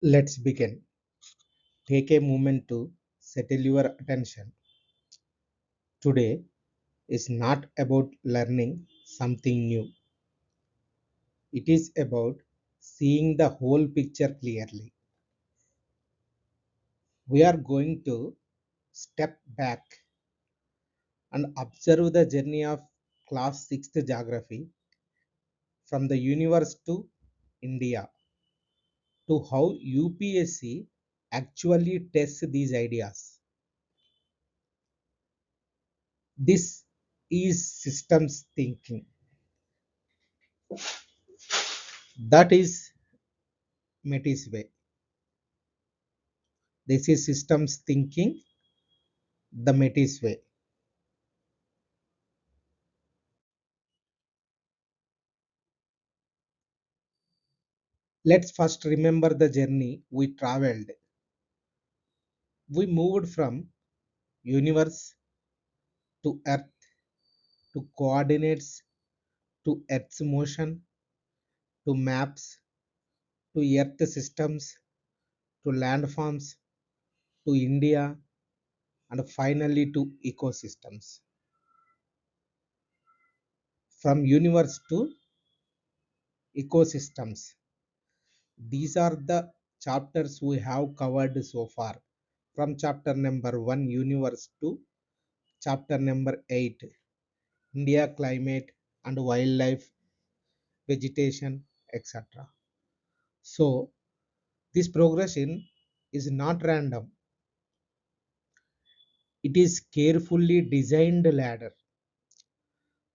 Let's begin. Take a moment to settle your attention. Today is not about learning something new, it is about seeing the whole picture clearly. We are going to step back and observe the journey of class 6th geography from the universe to India to how UPSC actually tests these ideas. This is systems thinking. That is Metis way. This is systems thinking the Metis way. Let's first remember the journey we traveled. We moved from universe to earth to coordinates to earth's motion to maps to earth systems to landforms to India and finally to ecosystems. From universe to ecosystems. These are the chapters we have covered so far. From chapter number 1 universe to chapter number 8 India climate and wildlife, vegetation, etc. So this progression is not random. It is carefully designed ladder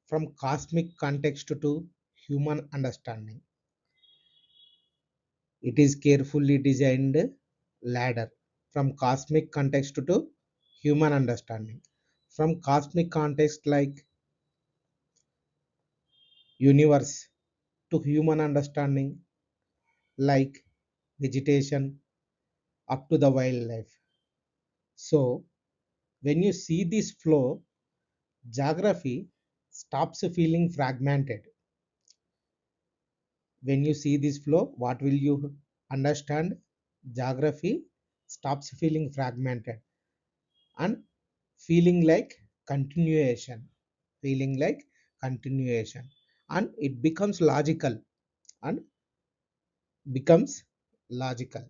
from cosmic context to human understanding. It is carefully designed ladder from cosmic context to human understanding. From cosmic context like universe to human understanding like vegetation up to the wildlife. So when you see this flow, geography stops feeling fragmented. When you see this flow, what will you understand? Geography stops feeling fragmented and feeling like continuation. Feeling like continuation. And it becomes logical and becomes logical.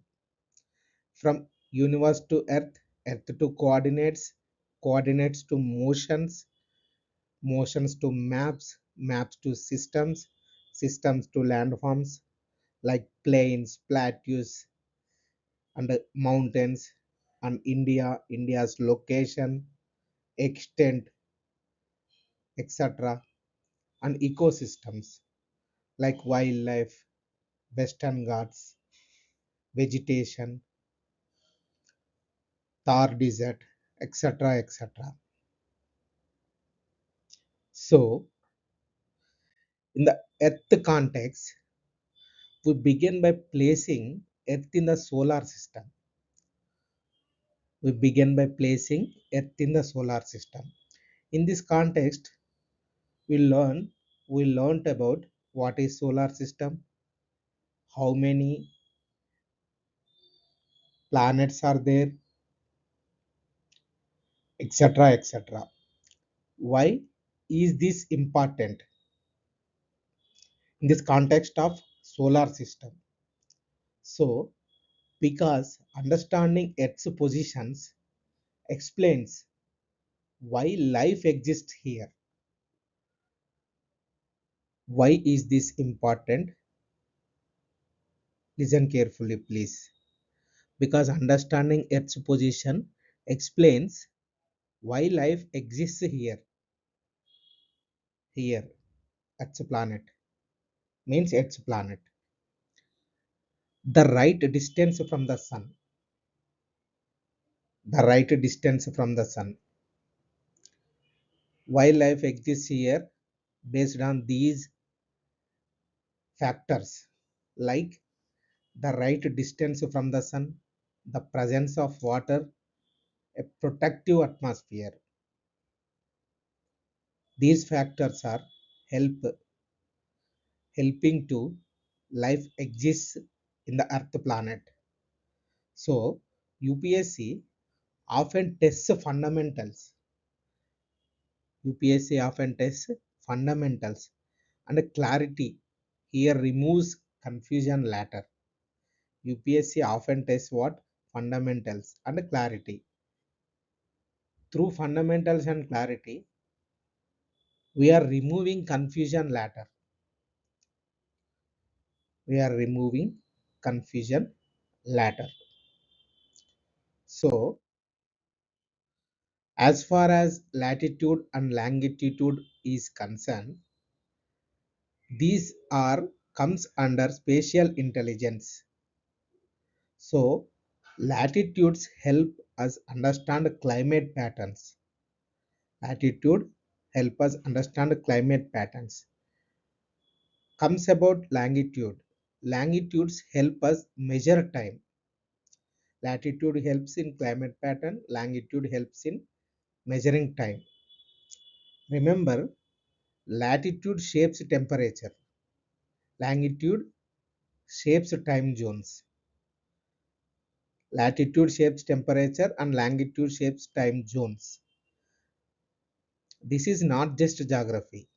From universe to earth, earth to coordinates, coordinates to motions, motions to maps, maps to systems, systems to landforms like plains, plateaus, and mountains, and India, India's location, extent, etc., and ecosystems like wildlife, Western Ghats, vegetation, Thar Desert, etc., etc. So, in the Earth context, we begin by placing Earth in the solar system. We begin by placing Earth in the solar system. In this context, we learned about what is solar system, how many planets are there, etc. etc. Why is this important in this context of solar system? So, because understanding Earth's positions explains why life exists here. Why is this important? Listen carefully, please. Because understanding Earth's position explains why life exists here, Earth's planet, means Earth's planet. The right distance from the sun, the right distance from the sun. Why life exists here based on these factors like the right distance from the sun, the presence of water, a protective atmosphere. These factors are helping to life exists in the earth planet. So UPSC often tests fundamentals. UPSC often tests fundamentals and clarity. Here removes confusion later. UPSC often tests what? Fundamentals and clarity. Through fundamentals and clarity, we are removing confusion later. We are removing confusion later. So, as far as latitude and longitude is concerned, these are comes under spatial intelligence. So, latitudes help us understand climate patterns. Latitude help us understand climate patterns. Comes about longitude. Longitudes help us measure time. Latitude helps in climate pattern. Longitude helps in measuring time. Remember, latitude shapes temperature. Longitude shapes time zones. Latitude shapes temperature and longitude shapes time zones. This is not just geography.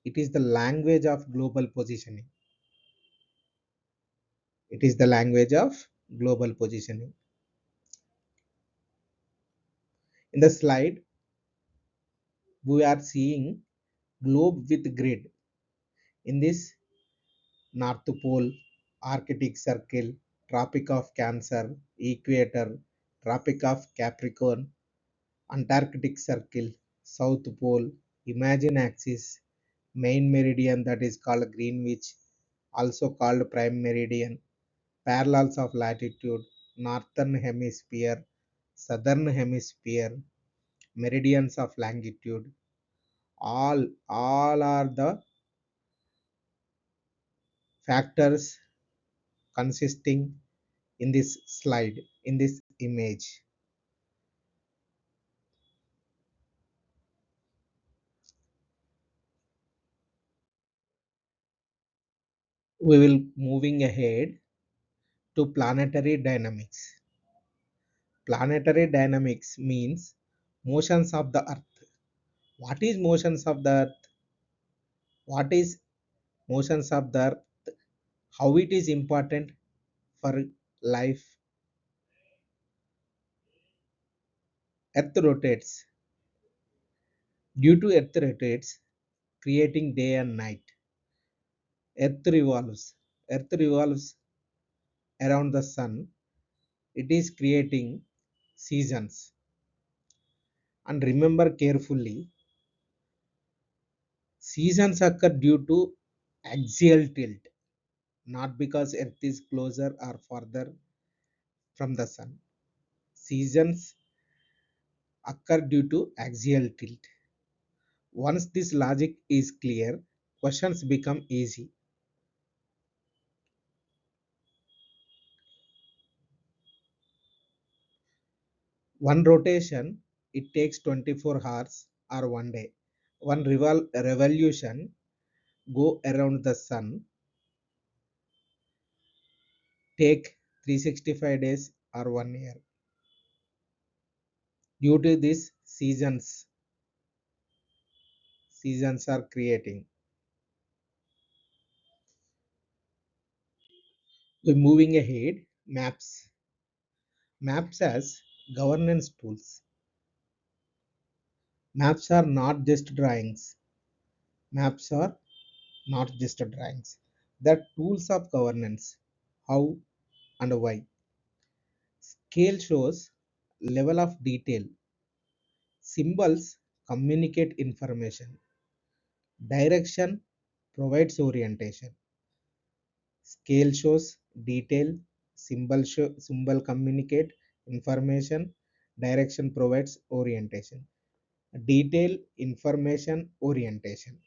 It is the language of global positioning. It is the language of global positioning. In the slide, we are seeing globe with grid. In this, North Pole, Arctic Circle, Tropic of Cancer, Equator, Tropic of Capricorn, Antarctic Circle, South Pole, Imagine Axis, main meridian that is called Greenwich, also called prime meridian, parallels of latitude, northern hemisphere, southern hemisphere, meridians of longitude, all are the factors consisting in this slide, in this image. We will moving ahead to planetary dynamics. Planetary dynamics means motions of the earth. What is motions of the earth? What is motions of the earth? How it is important for life? Earth rotates. Due to earth rotates, creating day and night. Earth revolves. Earth revolves around the sun. It is creating seasons. And remember carefully, seasons occur due to axial tilt, not because Earth is closer or further from the sun. Seasons occur due to axial tilt. Once this logic is clear, questions become easy. One rotation, it takes 24 hours or 1 day. One revolution go around the sun take 365 days or 1 year. Due to this, seasons are creating. We're moving ahead. Maps as governance tools. Maps are not just drawings. Maps are not just drawings. They're tools of governance. How and why? Scale shows level of detail. Symbols communicate information. Direction provides orientation. Scale shows detail. Symbol communicate information. Direction provides orientation. Detail, information, orientation.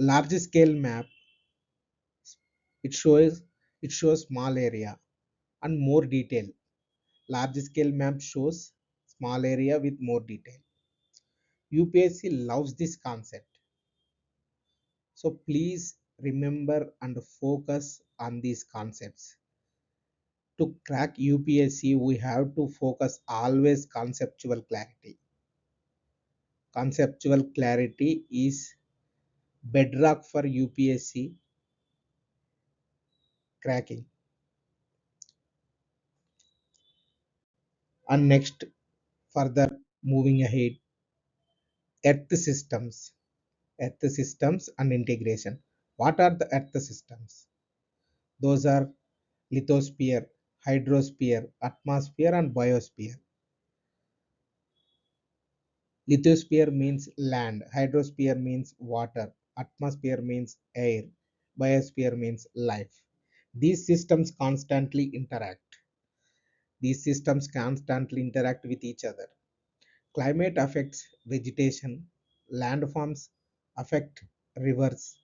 Large scale map, it shows small area and more detail. Large scale map shows small area with more detail. UPSC loves this concept. So please remember and focus on these concepts. to crack UPSC, we have to focus always conceptual clarity. Conceptual clarity is bedrock for UPSC cracking. And next, further moving ahead, earth systems. Earth systems and integration. What are the earth systems? Those are lithosphere, hydrosphere, atmosphere, and biosphere. Lithosphere means land, hydrosphere means water, atmosphere means air, biosphere means life. These systems constantly interact. These systems constantly interact with each other. Climate affects vegetation, landforms affect rivers,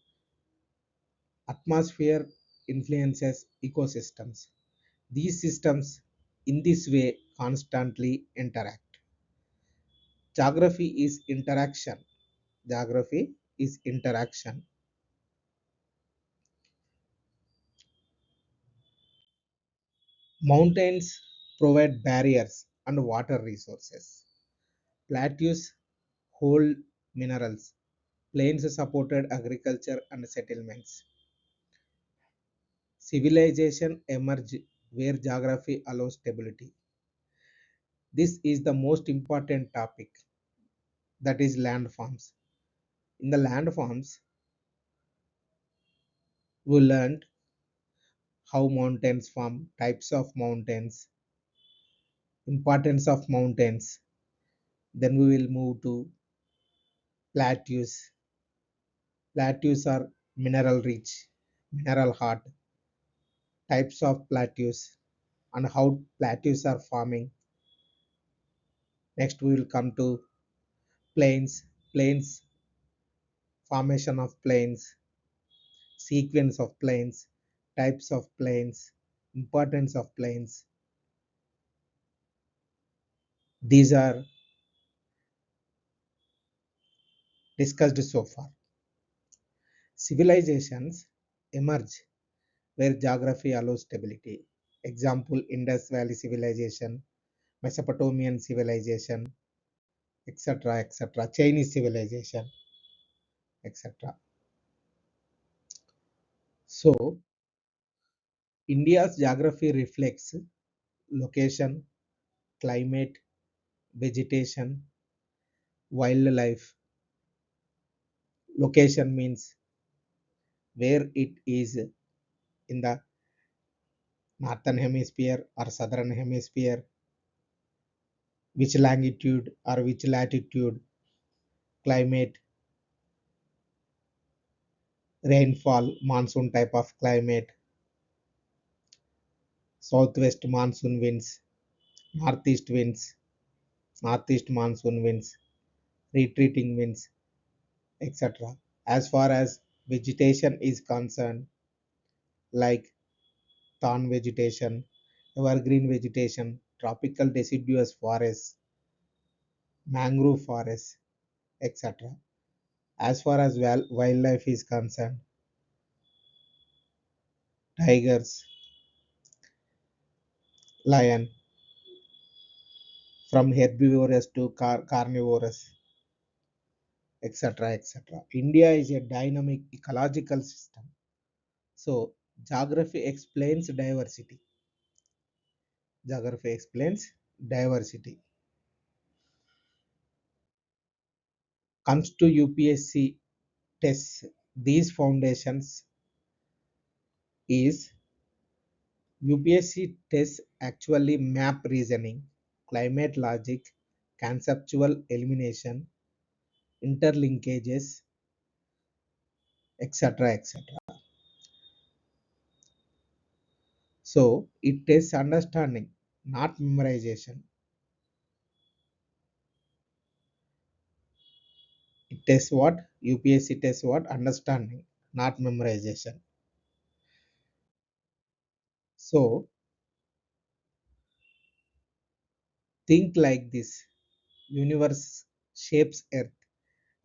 atmosphere influences ecosystems. These systems in this way constantly interact. Geography is interaction. Geography is interaction. Mountains provide barriers and water resources. Plateaus hold minerals. Plains supported agriculture and settlements. Civilization emerge where geography allows stability. This is the most important topic, that is landforms. In the landforms, we learned how mountains form, types of mountains, importance of mountains. Then we will move to plateaus. Plateaus are mineral rich, mineral hard, types of plateaus and how plateaus are forming. Next, we will come to plains, plains, formation of plains, sequence of plains, types of plains, importance of plains. These are discussed so far. Civilizations emerge where geography allows stability. Example, Indus Valley Civilization, Mesopotamian Civilization, etc., etc., Chinese Civilization, etc. So, India's geography reflects location, climate, vegetation, wildlife. Location means where it is in the northern hemisphere or southern hemisphere, which longitude or which latitude, climate, rainfall, monsoon type of climate, southwest monsoon winds, northeast winds, northeast monsoon winds, retreating winds, etc. As far as vegetation is concerned, like thorn vegetation, evergreen vegetation, tropical deciduous forests, mangrove forests, etc. As far as wildlife is concerned, tigers, lion, from herbivorous to carnivorous, etc., etc. India is a dynamic ecological system. So, geography explains diversity. Geography explains diversity. Comes to UPSC tests, these foundations is UPSC tests actually map reasoning, climate logic, conceptual elimination, interlinkages, etc., etc. So it tests understanding, not memorization. It tests what? UPSC tests what? Understanding, not memorization. So think like this. Universe shapes Earth.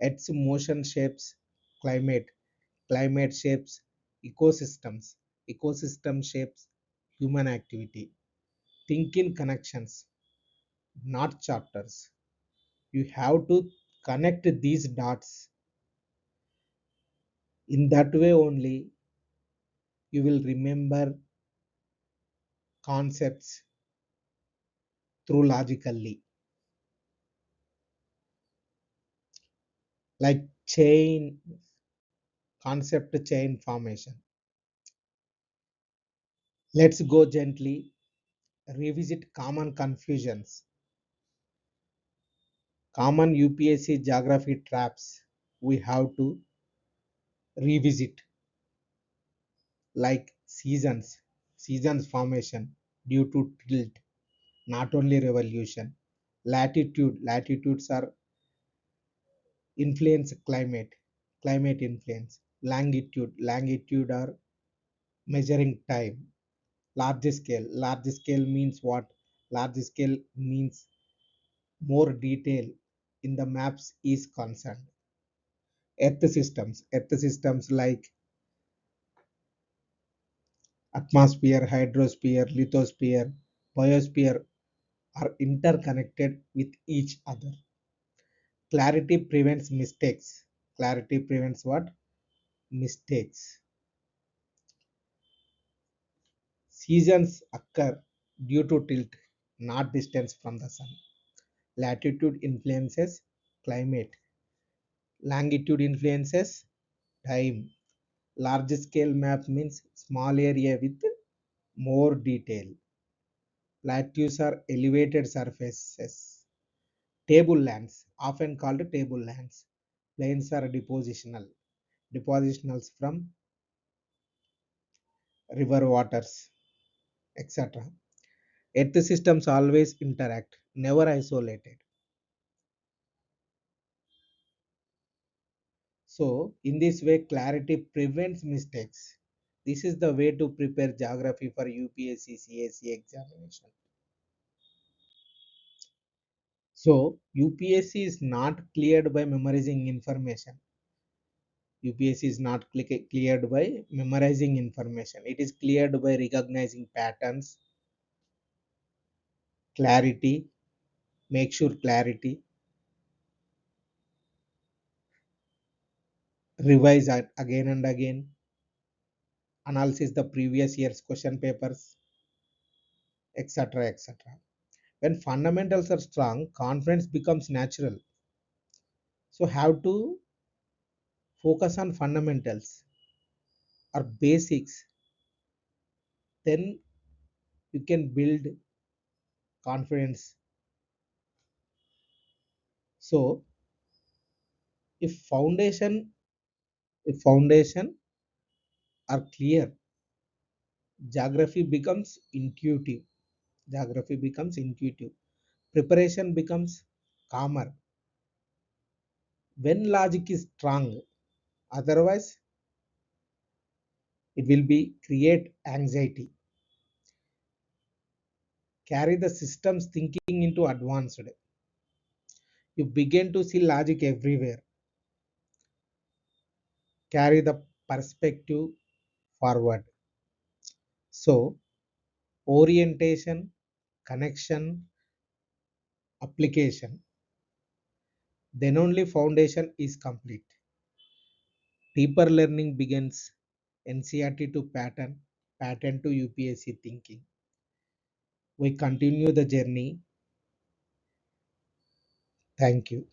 Earth's motion shapes climate. Climate shapes ecosystems. Ecosystem shapes human activity. think in connections, not chapters. You have to connect these dots. In that way only you will remember concepts through logically, like chain concept chain formation. Let's go gently revisit common confusions, common UPSC geography traps we have to revisit, like seasons formation due to tilt, not only revolution. Latitudes are influence climate influence. Longitude are measuring time. Large scale means what? Large scale means more detail in the maps is concerned. Earth systems like atmosphere, hydrosphere, lithosphere, biosphere are interconnected with each other. Clarity prevents mistakes. Clarity prevents what? Mistakes. Seasons occur due to tilt, not distance from the sun. Latitude influences climate. Longitude influences time. Large scale map means small area with more detail. Plateaus are elevated surfaces. Tablelands, often called tablelands. Plains are depositionals from river waters, etc. Earth systems always interact, never isolated. So, in this way, clarity prevents mistakes. This is the way to prepare geography for UPSC CSE examination. So, UPSC is not cleared by memorizing information. UPSC is not cleared by memorizing information. It is cleared by recognizing patterns, clarity, make sure clarity, revise it again and again, analysis the previous year's question papers, etc. etc. When fundamentals are strong, confidence becomes natural. So have to focus on fundamentals or basics, then you can build confidence. So if foundation are clear, geography becomes intuitive. Geography becomes intuitive. Preparation becomes calmer when logic is strong. Otherwise, it will be create anxiety. Carry the system's thinking into advanced. You begin to see logic everywhere. Carry the perspective forward. So, orientation, connection, application, then only foundation is complete. Deeper learning begins. NCERT to pattern to UPSC thinking. We continue the journey. Thank you.